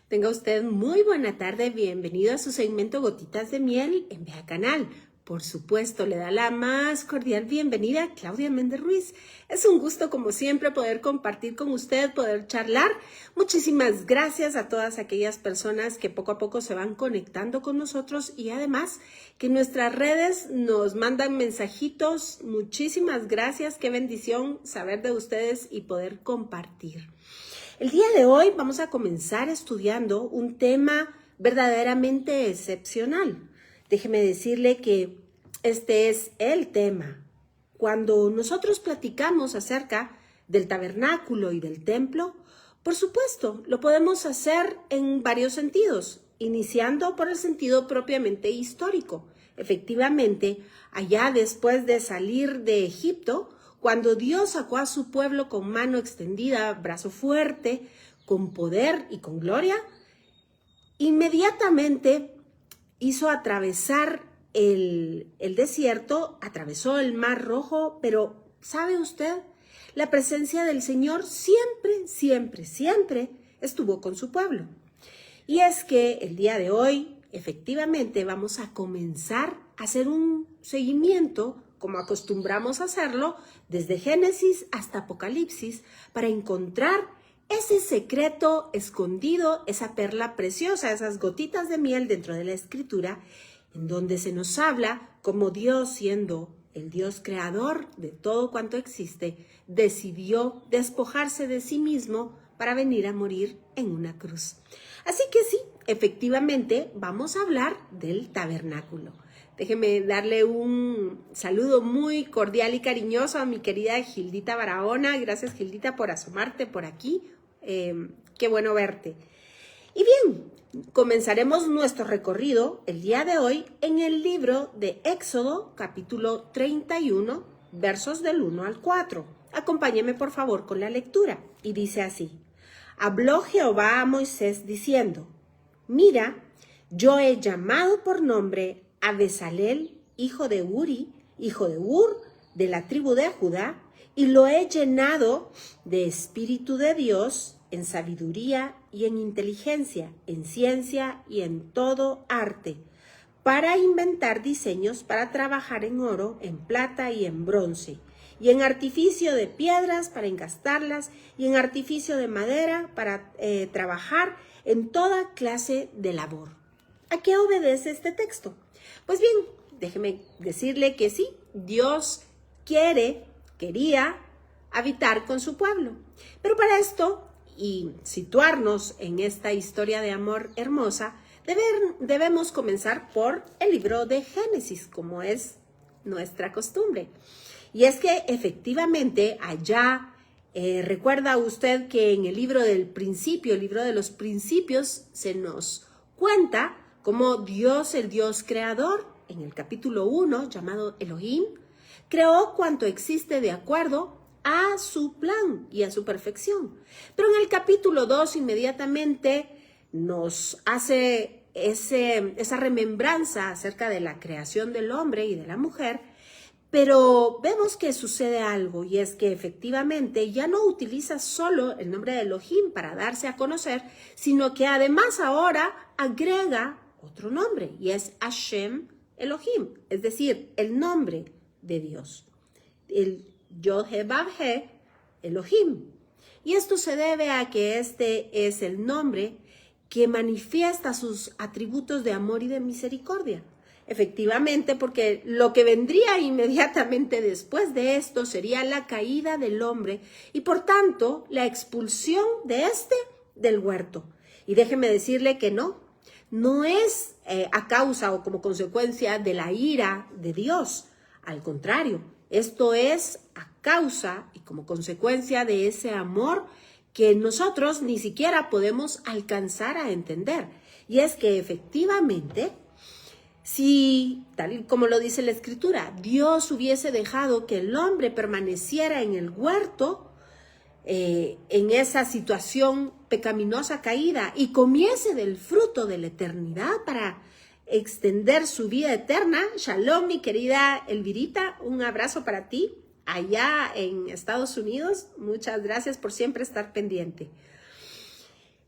Tenga usted muy buena tarde, bienvenido a su segmento Gotitas de Miel en Vea Canal. Por supuesto, le da la más cordial bienvenida a Claudia Méndez Ruiz. Es un gusto, como siempre, poder compartir con usted, poder charlar. Muchísimas gracias a todas aquellas personas que poco a poco se van conectando con nosotros y además que en nuestras redes nos mandan mensajitos. Muchísimas gracias, qué bendición saber de ustedes y poder compartir. El día de hoy vamos a comenzar estudiando un tema verdaderamente excepcional. Déjeme decirle que este es el tema. Cuando nosotros platicamos acerca del tabernáculo y del templo, por supuesto, lo podemos hacer en varios sentidos, iniciando por el sentido propiamente histórico. Efectivamente, allá después de salir de Egipto, cuando Dios sacó a su pueblo con mano extendida, brazo fuerte, con poder y con gloria, inmediatamente hizo atravesar el desierto, atravesó el Mar Rojo, pero ¿sabe usted? La presencia del Señor siempre estuvo con su pueblo. Y es que el día de hoy, efectivamente, vamos a comenzar a hacer un seguimiento, como acostumbramos a hacerlo, desde Génesis hasta Apocalipsis, para encontrar ese secreto escondido, esa perla preciosa, esas gotitas de miel dentro de la Escritura, en donde se nos habla cómo Dios, siendo el Dios creador de todo cuanto existe, decidió despojarse de sí mismo para venir a morir en una cruz. Así que sí, efectivamente, vamos a hablar del tabernáculo. Déjeme darle un saludo muy cordial y cariñoso a mi querida Gildita Barahona. Gracias, Gildita, por asomarte por aquí. Qué bueno verte. Y bien, comenzaremos nuestro recorrido el día de hoy en el libro de Éxodo, capítulo 31, versos del 1 al 4. Acompáñeme, por favor, con la lectura. Y dice así: Habló Jehová a Moisés diciendo: Mira, yo he llamado por nombre a Bezalel, hijo de Uri, hijo de Ur, de la tribu de Judá, y lo he llenado de espíritu de Dios, en sabiduría y en inteligencia, en ciencia y en todo arte, para inventar diseños para trabajar en oro, en plata y en bronce, y en artificio de piedras para encastarlas, y en artificio de madera para trabajar en toda clase de labor. ¿A qué obedece este texto? Pues bien, déjeme decirle que sí, Dios quería habitar con su pueblo. Pero para esto, y situarnos en esta historia de amor hermosa, debemos comenzar por el libro de Génesis, como es nuestra costumbre. Y es que efectivamente allá, recuerda usted que en el libro del principio, el libro de los principios, se nos cuenta cómo Dios, el Dios creador, en el capítulo 1, llamado Elohim, creó cuanto existe de acuerdo a su plan y a su perfección. Pero en el capítulo 2 inmediatamente nos hace esa remembranza acerca de la creación del hombre y de la mujer, pero vemos que sucede algo, y es que efectivamente ya no utiliza solo el nombre de Elohim para darse a conocer, sino que además ahora agrega otro nombre, y es Hashem Elohim, es decir, el nombre de Dios, el Yod-He-Vav-He Elohim. Y esto se debe a que este es el nombre que manifiesta sus atributos de amor y de misericordia. Efectivamente, porque lo que vendría inmediatamente después de esto sería la caída del hombre y por tanto la expulsión de del huerto. Y déjeme decirle que no es a causa o como consecuencia de la ira de Dios. Al contrario, esto es a causa y como consecuencia de ese amor que nosotros ni siquiera podemos alcanzar a entender. Y es que efectivamente, si, tal como lo dice la Escritura, Dios hubiese dejado que el hombre permaneciera en el huerto, en esa situación pecaminosa caída, y comiese del fruto de la eternidad para extender su vida eterna. Shalom, mi querida Elvirita, un abrazo para ti allá en Estados Unidos. Muchas gracias por siempre estar pendiente.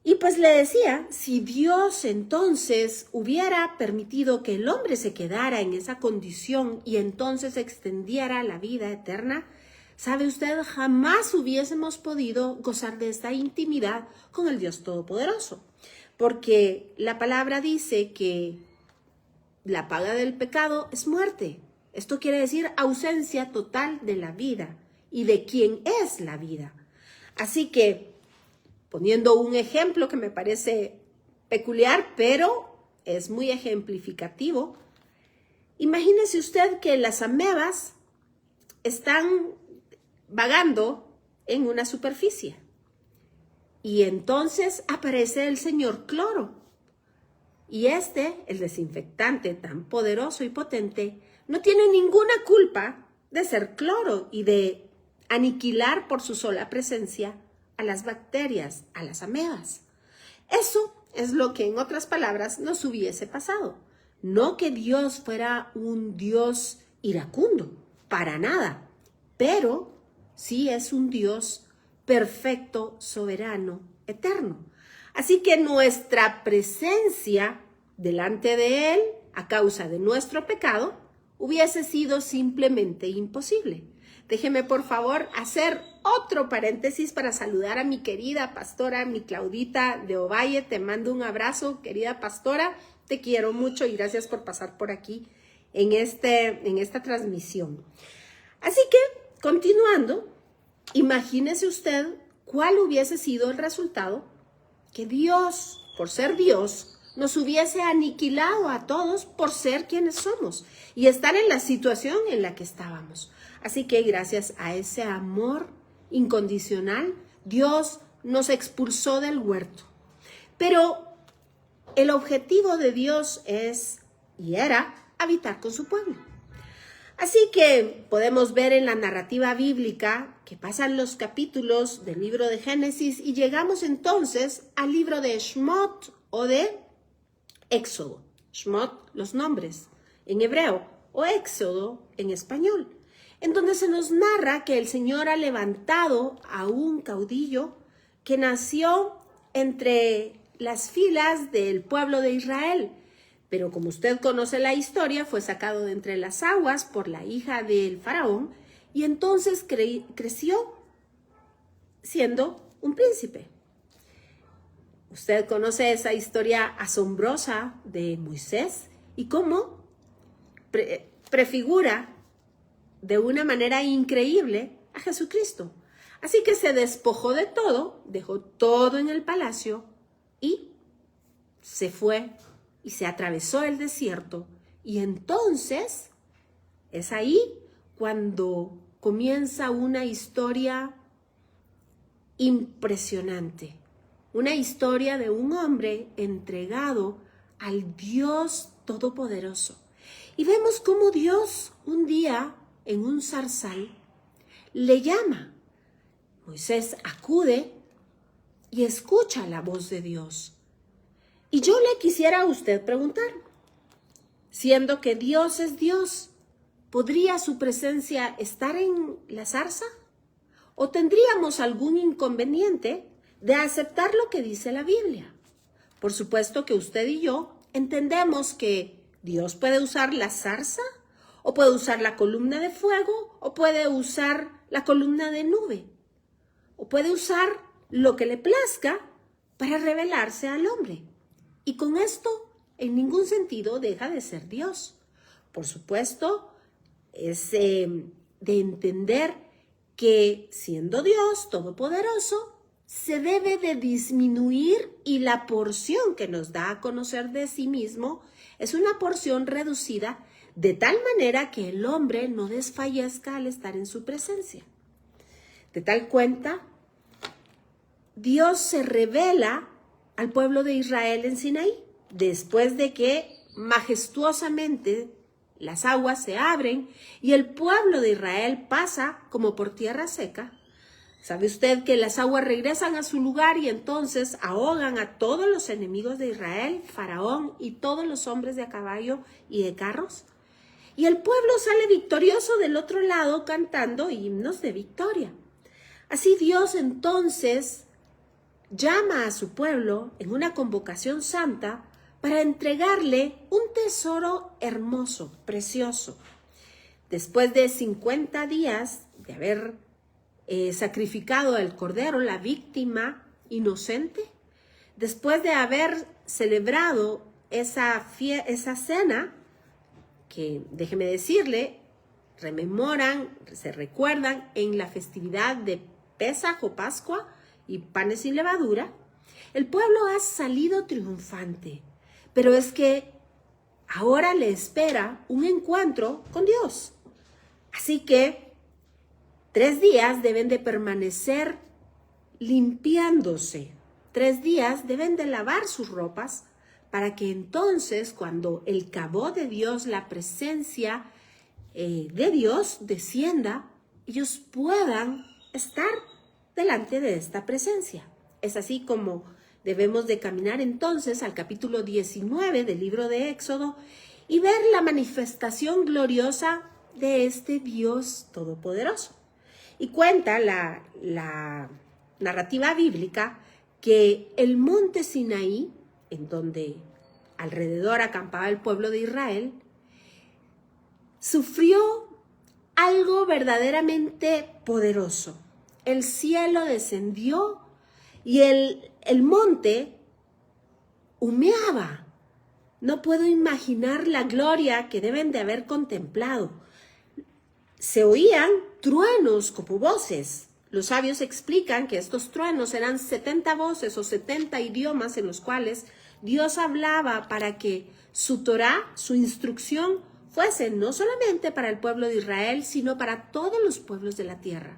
Y pues le decía, si Dios entonces hubiera permitido que el hombre se quedara en esa condición y entonces extendiera la vida eterna, ¿sabe usted? Jamás hubiésemos podido gozar de esta intimidad con el Dios Todopoderoso. Porque la palabra dice que la paga del pecado es muerte. Esto quiere decir ausencia total de la vida y de quién es la vida. Así que, poniendo un ejemplo que me parece peculiar, pero es muy ejemplificativo, imagínese usted que las amebas están vagando en una superficie y entonces aparece el señor cloro. Y el desinfectante tan poderoso y potente, no tiene ninguna culpa de ser cloro y de aniquilar por su sola presencia a las bacterias, a las amebas. Eso es lo que en otras palabras nos hubiese pasado. No que Dios fuera un Dios iracundo, para nada, pero sí es un Dios perfecto, soberano, eterno. Así que nuestra presencia delante de Él, a causa de nuestro pecado, hubiese sido simplemente imposible. Déjeme, por favor, hacer otro paréntesis para saludar a mi querida pastora, mi Claudita de Ovalle. Te mando un abrazo, querida pastora. Te quiero mucho y gracias por pasar por aquí en esta transmisión. Así que, continuando, imagínese usted cuál hubiese sido el resultado que Dios, por ser Dios, nos hubiese aniquilado a todos por ser quienes somos y estar en la situación en la que estábamos. Así que gracias a ese amor incondicional, Dios nos expulsó del huerto. Pero el objetivo de Dios es y era habitar con su pueblo. Así que podemos ver en la narrativa bíblica que pasan los capítulos del libro de Génesis y llegamos entonces al libro de Shemot o de Éxodo. Shemot, los nombres en hebreo, o Éxodo en español, en donde se nos narra que el Señor ha levantado a un caudillo que nació entre las filas del pueblo de Israel. Pero como usted conoce la historia, fue sacado de entre las aguas por la hija del faraón y entonces creció siendo un príncipe. Usted conoce esa historia asombrosa de Moisés y cómo prefigura de una manera increíble a Jesucristo. Así que se despojó de todo, dejó todo en el palacio y se fue y se atravesó el desierto. Y entonces es ahí cuando comienza una historia impresionante. Una historia de un hombre entregado al Dios Todopoderoso. Y vemos cómo Dios un día en un zarzal le llama. Moisés acude y escucha la voz de Dios. Y yo le quisiera a usted preguntar, siendo que Dios es Dios, ¿podría su presencia estar en la zarza? ¿O tendríamos algún inconveniente de aceptar lo que dice la Biblia? Por supuesto que usted y yo entendemos que Dios puede usar la zarza, o puede usar la columna de fuego, o puede usar la columna de nube, o puede usar lo que le plazca para revelarse al hombre. Y con esto, en ningún sentido, deja de ser Dios. Por supuesto, es de entender que siendo Dios Todopoderoso, se debe de disminuir y la porción que nos da a conocer de sí mismo es una porción reducida de tal manera que el hombre no desfallezca al estar en su presencia. De tal cuenta, Dios se revela al pueblo de Israel en Sinaí, después de que majestuosamente las aguas se abren y el pueblo de Israel pasa como por tierra seca. ¿Sabe usted que las aguas regresan a su lugar y entonces ahogan a todos los enemigos de Israel, Faraón y todos los hombres de a caballo y de carros? Y el pueblo sale victorioso del otro lado cantando himnos de victoria. Así Dios entonces llama a su pueblo en una convocación santa para entregarle un tesoro hermoso, precioso. Después de 50 días de haber sacrificado al cordero, la víctima inocente, después de haber celebrado esa cena, que déjeme decirle, se recuerdan en la festividad de Pesaj o Pascua y panes sin levadura, el pueblo ha salido triunfante, pero es que ahora le espera un encuentro con Dios. Así que 3 días deben de permanecer limpiándose. 3 días deben de lavar sus ropas para que entonces, cuando el Kabod de Dios, la presencia de Dios descienda, ellos puedan estar delante de esta presencia. Es así como debemos de caminar entonces al capítulo 19 del libro de Éxodo y ver la manifestación gloriosa de este Dios todopoderoso. Y cuenta la narrativa bíblica que el monte Sinaí, en donde alrededor acampaba el pueblo de Israel, sufrió algo verdaderamente poderoso. El cielo descendió y el monte humeaba. No puedo imaginar la gloria que deben de haber contemplado. Se oían truenos como voces. Los sabios explican que estos truenos eran 70 voces o 70 idiomas en los cuales Dios hablaba para que su Torá, su instrucción, fuese no solamente para el pueblo de Israel, sino para todos los pueblos de la tierra.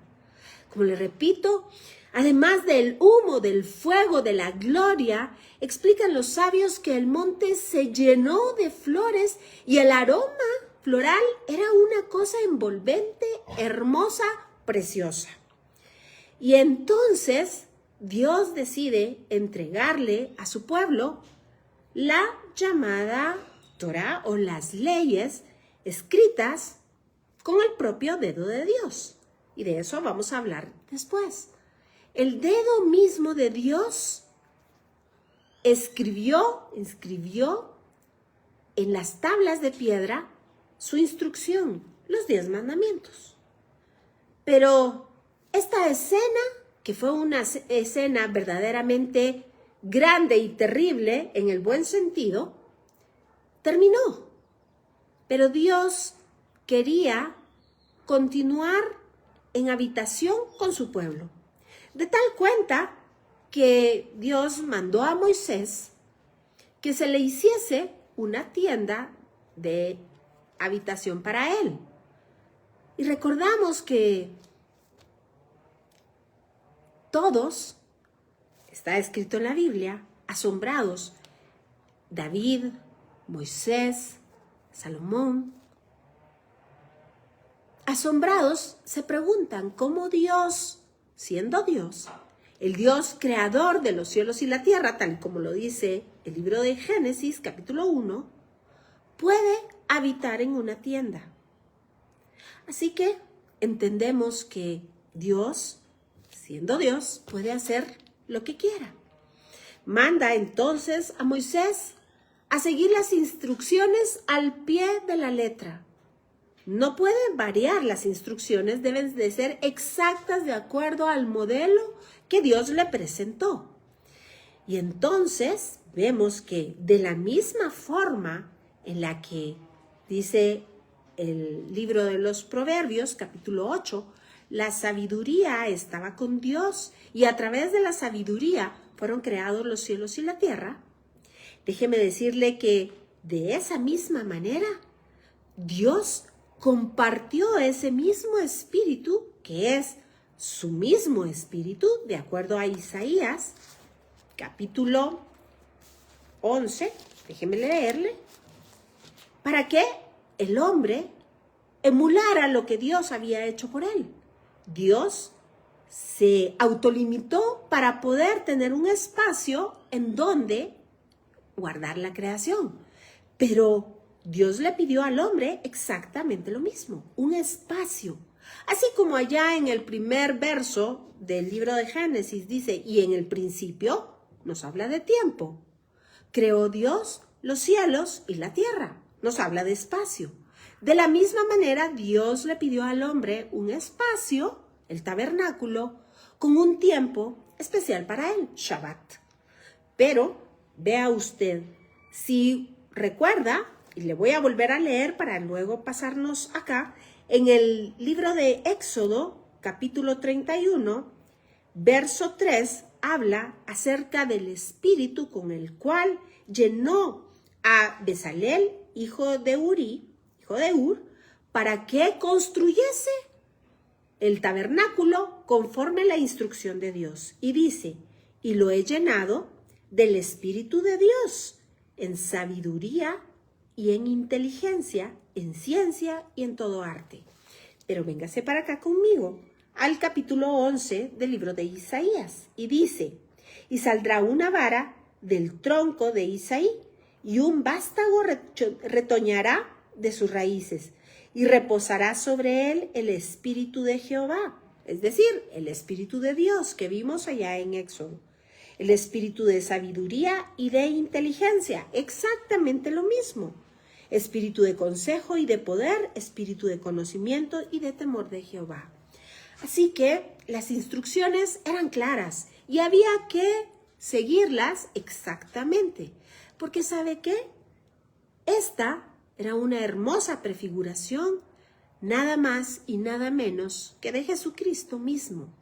Como le repito, además del humo, del fuego, de la gloria, explican los sabios que el monte se llenó de flores y el aroma floral era una cosa envolvente, hermosa, preciosa. Y entonces Dios decide entregarle a su pueblo la llamada Torá o las leyes escritas con el propio dedo de Dios. Y de eso vamos a hablar después. El dedo mismo de Dios inscribió en las tablas de piedra su instrucción, los 10 mandamientos. Pero esta escena, que fue una escena verdaderamente grande y terrible en el buen sentido, terminó. Pero Dios quería continuar en habitación con su pueblo. De tal cuenta que Dios mandó a Moisés que se le hiciese una tienda de habitación para él. Y recordamos que todos, está escrito en la Biblia, asombrados, David, Moisés, Salomón, asombrados se preguntan cómo Dios, siendo Dios, el Dios creador de los cielos y la tierra, tal como lo dice el libro de Génesis, capítulo 1, puede habitar en una tienda. Así que entendemos que Dios, siendo Dios, puede hacer lo que quiera. Manda entonces a Moisés a seguir las instrucciones al pie de la letra. No pueden variar las instrucciones, deben de ser exactas de acuerdo al modelo que Dios le presentó. Y entonces vemos que de la misma forma en la que dice el libro de los Proverbios, capítulo 8, la sabiduría estaba con Dios y a través de la sabiduría fueron creados los cielos y la tierra. Déjeme decirle que de esa misma manera Dios compartió ese mismo espíritu, que es su mismo espíritu, de acuerdo a Isaías, capítulo 11, déjeme leerle, para que el hombre emulara lo que Dios había hecho por él. Dios se autolimitó para poder tener un espacio en donde guardar la creación, pero Dios le pidió al hombre exactamente lo mismo, un espacio, Así como allá en el primer verso del libro de Génesis dice, y en el principio nos habla de tiempo. Creó Dios los cielos y la tierra. Nos habla de espacio. De la misma manera, Dios le pidió al hombre un espacio, el tabernáculo, con un tiempo especial para él, Shabbat. Pero, vea usted, si recuerda, y le voy a volver a leer para luego pasarnos acá, en el libro de Éxodo, capítulo 31, verso 3, habla acerca del espíritu con el cual llenó a Bezalel, hijo de Ur, para que construyese el tabernáculo conforme a la instrucción de Dios. Y dice, y lo he llenado del Espíritu de Dios, en sabiduría y en inteligencia, en ciencia y en todo arte. Pero véngase para acá conmigo, al capítulo 11 del libro de Isaías, y dice, y saldrá una vara del tronco de Isaí, y un vástago retoñará de sus raíces, y reposará sobre él el Espíritu de Jehová, es decir, el Espíritu de Dios que vimos allá en Éxodo. El espíritu de sabiduría y de inteligencia, exactamente lo mismo. Espíritu de consejo y de poder, espíritu de conocimiento y de temor de Jehová. Así que las instrucciones eran claras y había que seguirlas exactamente. Porque ¿sabe qué? Esta era una hermosa prefiguración, nada más y nada menos que de Jesucristo mismo.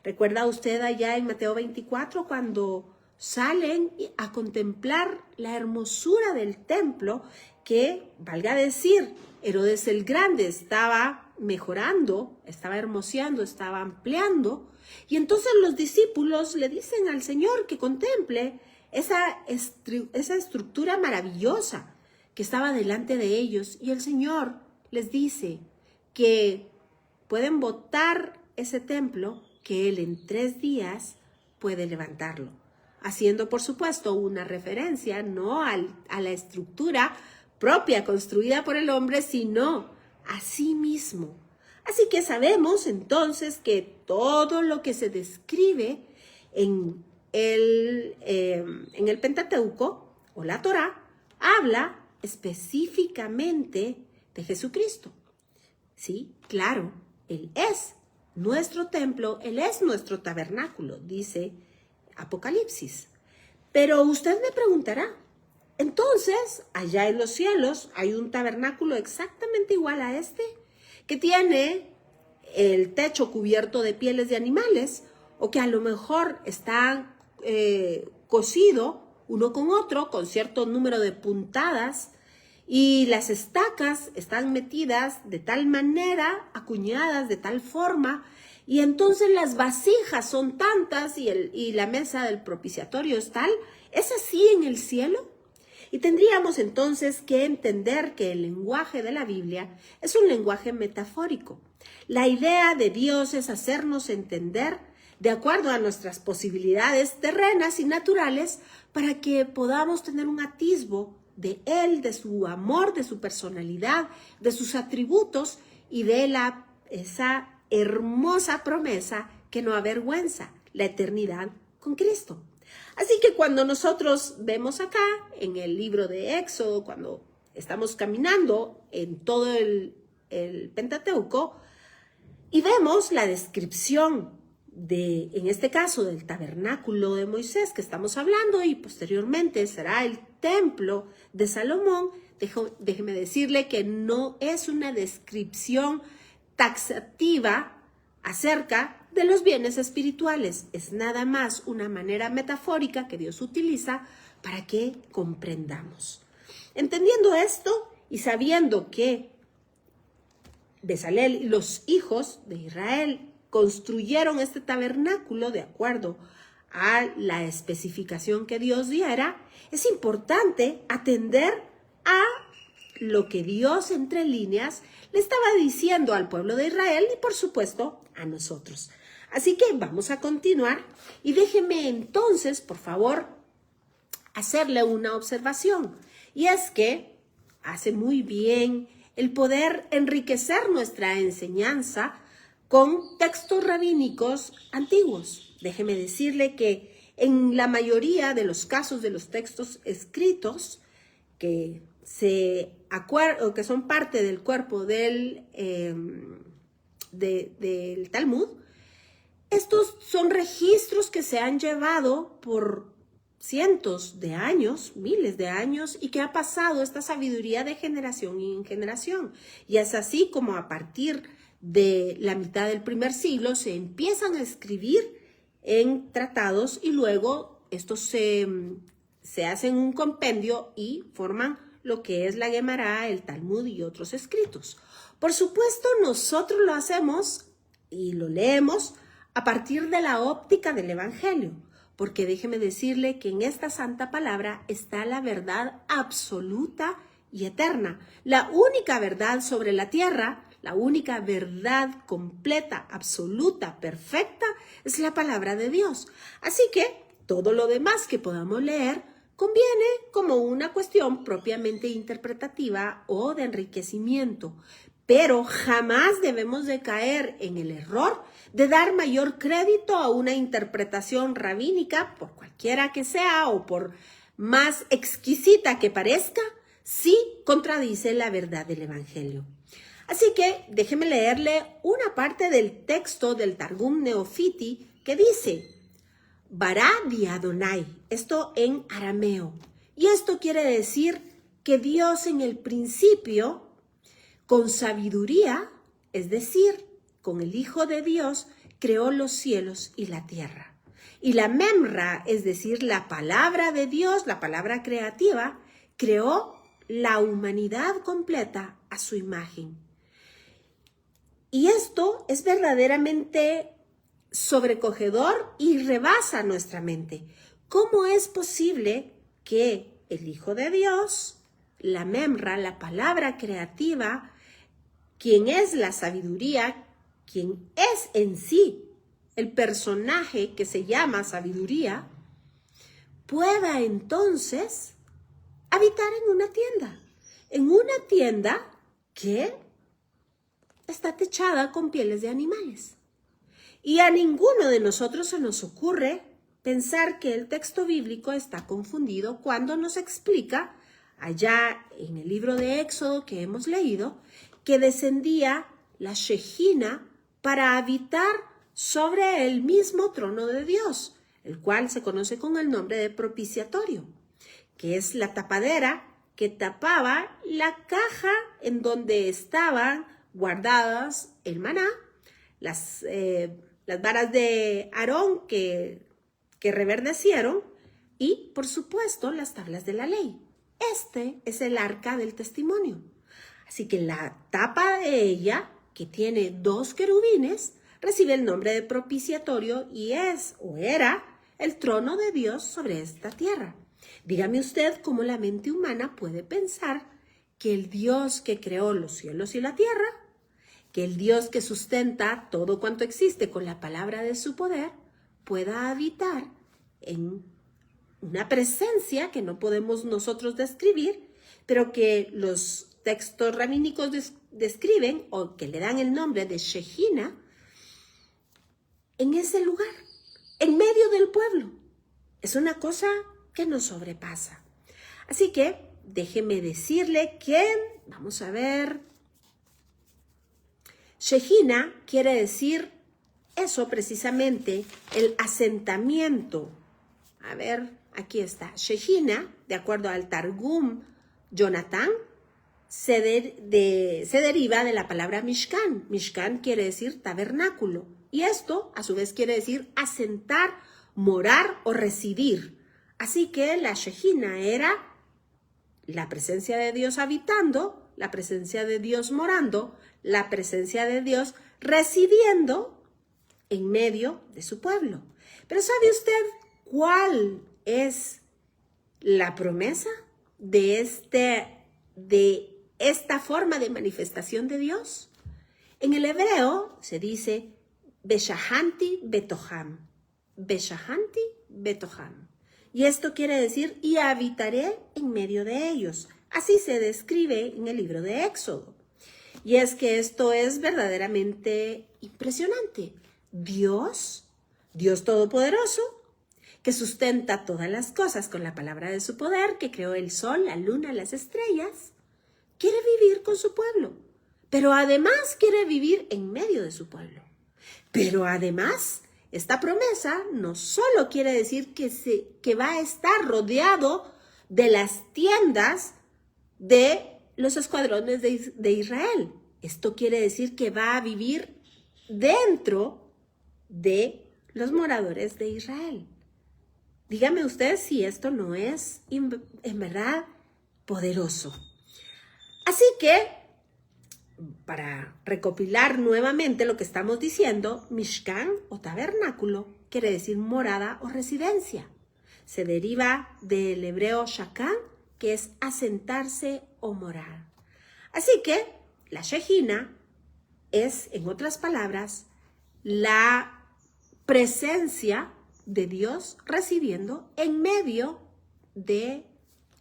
¿Recuerda usted allá en Mateo 24 cuando salen a contemplar la hermosura del templo que, valga decir, Herodes el Grande estaba mejorando, estaba hermoseando, estaba ampliando? Y entonces los discípulos le dicen al Señor que contemple esa estructura maravillosa que estaba delante de ellos. Y el Señor les dice que pueden botar ese templo, que Él en 3 días puede levantarlo, haciendo por supuesto una referencia no a la estructura propia construida por el hombre, sino a sí mismo. Así que sabemos entonces que todo lo que se describe en el Pentateuco o la Torá habla específicamente de Jesucristo. Sí, claro, Él es nuestro templo, Él es nuestro tabernáculo, dice Apocalipsis. Pero usted me preguntará, entonces, allá en los cielos hay un tabernáculo exactamente igual a este, que tiene el techo cubierto de pieles de animales, o que a lo mejor está cosido uno con otro, con cierto número de puntadas, y las estacas están metidas de tal manera, acuñadas de tal forma, y entonces las vasijas son tantas y la mesa del propiciatorio es tal. ¿Es así en el cielo? Y tendríamos entonces que entender que el lenguaje de la Biblia es un lenguaje metafórico. La idea de Dios es hacernos entender de acuerdo a nuestras posibilidades terrenas y naturales para que podamos tener un atisbo de Él, de su amor, de su personalidad, de sus atributos y de esa hermosa promesa que no avergüenza, la eternidad con Cristo. Así que cuando nosotros vemos acá en el libro de Éxodo, cuando estamos caminando en todo el Pentateuco y vemos la descripción de, en este caso, del tabernáculo de Moisés que estamos hablando y posteriormente será el templo de Salomón, déjeme decirle que no es una descripción taxativa acerca de los bienes espirituales. Es nada más una manera metafórica que Dios utiliza para que comprendamos. Entendiendo esto y sabiendo que Bezalel y los hijos de Israel construyeron este tabernáculo de acuerdo a la especificación que Dios diera, es importante atender a lo que Dios entre líneas le estaba diciendo al pueblo de Israel y por supuesto a nosotros. Así que vamos a continuar y déjeme entonces, por favor, hacerle una observación. Y es que hace muy bien el poder enriquecer nuestra enseñanza con textos rabínicos antiguos. Déjeme decirle que en la mayoría de los casos de los textos escritos que son parte del cuerpo del Talmud, estos son registros que se han llevado por cientos de años, miles de años, y que ha pasado esta sabiduría de generación en generación. Y es así como a partir de la mitad del primer siglo se empiezan a escribir en tratados y luego estos se hacen un compendio y forman lo que es la Gemara, el Talmud y otros escritos. Por supuesto, nosotros lo hacemos y lo leemos a partir de la óptica del Evangelio, porque déjeme decirle que en esta santa palabra está la verdad absoluta y eterna, la única verdad sobre la tierra, la única verdad completa, absoluta, perfecta, es la palabra de Dios. Así que todo lo demás que podamos leer conviene como una cuestión propiamente interpretativa o de enriquecimiento, pero jamás debemos de caer en el error de dar mayor crédito a una interpretación rabínica, por cualquiera que sea o por más exquisita que parezca, si contradice la verdad del Evangelio. Así que déjeme leerle una parte del texto del Targum Neofiti que dice: Bará di Adonai, esto en arameo. Y esto quiere decir que Dios en el principio, con sabiduría, es decir, con el Hijo de Dios, creó los cielos y la tierra. Y la memra, es decir, la palabra de Dios, la palabra creativa, creó la humanidad completa a su imagen. Y esto es verdaderamente sobrecogedor y rebasa nuestra mente. ¿Cómo es posible que el Hijo de Dios, la memra, la palabra creativa, quien es la sabiduría, quien es en sí el personaje que se llama sabiduría, pueda entonces habitar en una tienda que está techada con pieles de animales? Y a ninguno de nosotros se nos ocurre pensar que el texto bíblico está confundido cuando nos explica, allá en el libro de Éxodo que hemos leído, que descendía la Shejina para habitar sobre el mismo trono de Dios, el cual se conoce con el nombre de propiciatorio, que es la tapadera que tapaba la caja en donde estaban guardadas el maná, las varas de Aarón que reverdecieron y, por supuesto, las tablas de la ley. Este es el arca del testimonio. Así que la tapa de ella, que tiene 2 querubines, recibe el nombre de propiciatorio y es o era el trono de Dios sobre esta tierra. Dígame usted cómo la mente humana puede pensar que el Dios que creó los cielos y la tierra, que el Dios que sustenta todo cuanto existe con la palabra de su poder, pueda habitar en una presencia que no podemos nosotros describir, pero que los textos rabínicos describen o que le dan el nombre de Shejina, en ese lugar, en medio del pueblo. Es una cosa que nos sobrepasa. Así que déjeme decirle que, vamos a ver, Shejina quiere decir eso precisamente, el asentamiento. A ver, aquí está. Shejina, de acuerdo al Targum Jonathan, se deriva de la palabra Mishkan. Mishkan quiere decir tabernáculo. Y esto, a su vez, quiere decir asentar, morar o residir. Así que la Shejina era la presencia de Dios habitando, la presencia de Dios morando, la presencia de Dios residiendo en medio de su pueblo. Pero ¿sabe usted cuál es la promesa de esta forma de manifestación de Dios? En el hebreo se dice Beshahanti Betoham. Beshahanti Betoham. Y esto quiere decir, y habitaré en medio de ellos. Así se describe en el libro de Éxodo. Y es que esto es verdaderamente impresionante. Dios Todopoderoso, que sustenta todas las cosas con la palabra de su poder, que creó el sol, la luna, las estrellas, quiere vivir con su pueblo, pero además quiere vivir en medio de su pueblo. Pero además, esta promesa no solo quiere decir que va a estar rodeado de las tiendas de los escuadrones de Israel. Esto quiere decir que va a vivir dentro de los moradores de Israel. Dígame usted si esto no es en verdad poderoso. Así que, para recopilar nuevamente lo que estamos diciendo, Mishkan o tabernáculo quiere decir morada o residencia. Se deriva del hebreo shakan, que es asentarse o morar. Así que la Shejina es, en otras palabras, la presencia de Dios residiendo en medio de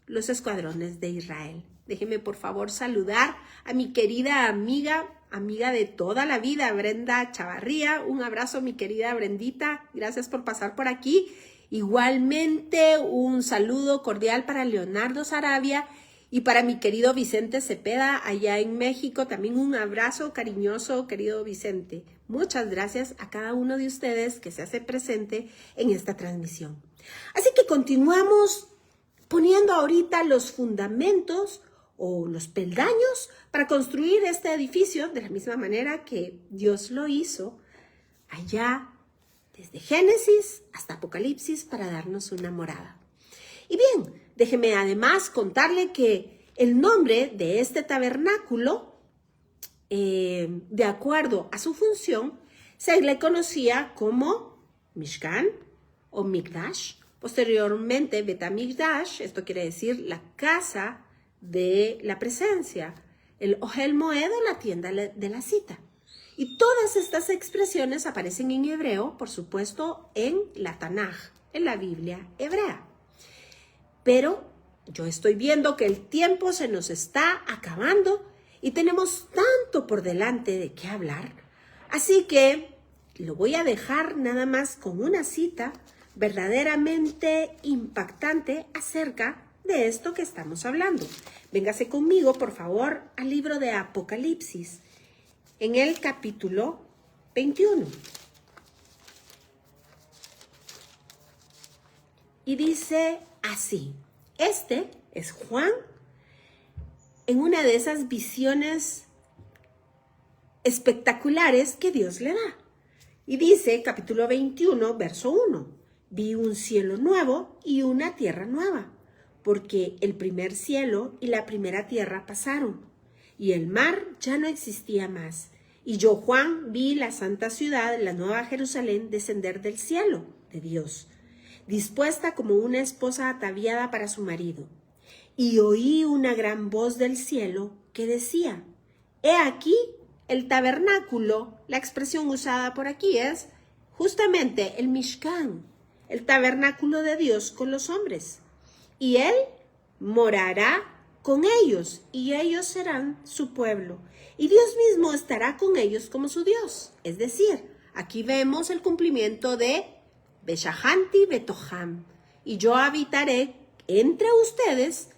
los escuadrones de Israel. Déjeme por favor saludar a mi querida amiga de toda la vida, Brenda Chavarría. Un abrazo, mi querida Brendita. Gracias por pasar por aquí. Igualmente un saludo cordial para Leonardo Sarabia y para mi querido Vicente Cepeda allá en México. También un abrazo cariñoso, querido Vicente. Muchas gracias a cada uno de ustedes que se hace presente en esta transmisión. Así que continuamos poniendo ahorita los fundamentos o los peldaños para construir este edificio de la misma manera que Dios lo hizo allá desde Génesis hasta Apocalipsis para darnos una morada. Y bien, déjeme además contarle que el nombre de este tabernáculo, de acuerdo a su función, se le conocía como Mishkan o Mikdash. Posteriormente, Betamikdash, esto quiere decir la casa de la presencia, el Ohel Moed o la tienda de la cita. Y todas estas expresiones aparecen en hebreo, por supuesto, en la Tanaj, en la Biblia hebrea. Pero yo estoy viendo que el tiempo se nos está acabando y tenemos tanto por delante de qué hablar. Así que lo voy a dejar nada más con una cita verdaderamente impactante acerca de esto que estamos hablando. Véngase conmigo, por favor, al libro de Apocalipsis, en el capítulo 21. Y dice así, este es Juan en una de esas visiones espectaculares que Dios le da. Y dice, capítulo 21, verso 1, vi un cielo nuevo y una tierra nueva, porque el primer cielo y la primera tierra pasaron, y el mar ya no existía más. Y yo, Juan, vi la santa ciudad, la nueva Jerusalén, descender del cielo de Dios, dispuesta como una esposa ataviada para su marido. Y oí una gran voz del cielo que decía, he aquí el tabernáculo. La expresión usada por aquí es justamente el Mishkan, el tabernáculo de Dios con los hombres. Y Él morará con ellos, y ellos serán su pueblo. Y Dios mismo estará con ellos como su Dios. Es decir, aquí vemos el cumplimiento de Beshahanti Betoham. Y yo habitaré entre ustedes,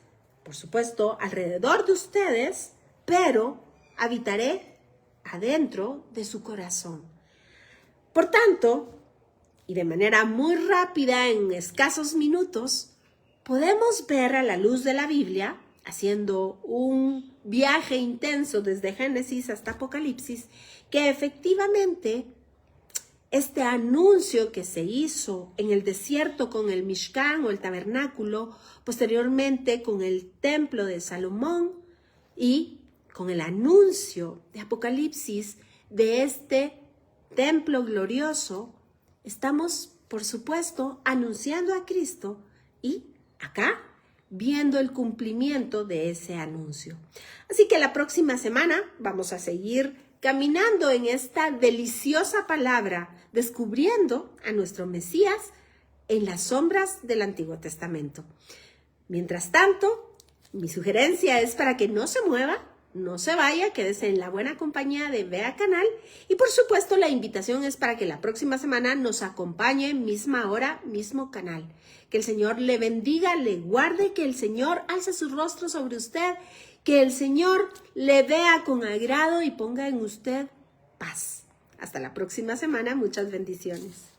por supuesto, alrededor de ustedes, pero habitaré adentro de su corazón. Por tanto, y de manera muy rápida, en escasos minutos, podemos ver a la luz de la Biblia, haciendo un viaje intenso desde Génesis hasta Apocalipsis, que efectivamente este anuncio que se hizo en el desierto con el Mishkan o el tabernáculo, posteriormente con el templo de Salomón y con el anuncio de Apocalipsis de este templo glorioso, estamos, por supuesto, anunciando a Cristo y acá viendo el cumplimiento de ese anuncio. Así que la próxima semana vamos a seguir caminando en esta deliciosa palabra, descubriendo a nuestro Mesías en las sombras del Antiguo Testamento. Mientras tanto, mi sugerencia es para que no se mueva, no se vaya, quédese en la buena compañía de Vea Canal. Y por supuesto, la invitación es para que la próxima semana nos acompañe, misma hora, mismo canal. Que el Señor le bendiga, le guarde, que el Señor alce su rostro sobre usted, que el Señor le vea con agrado y ponga en usted paz. Hasta la próxima semana, muchas bendiciones.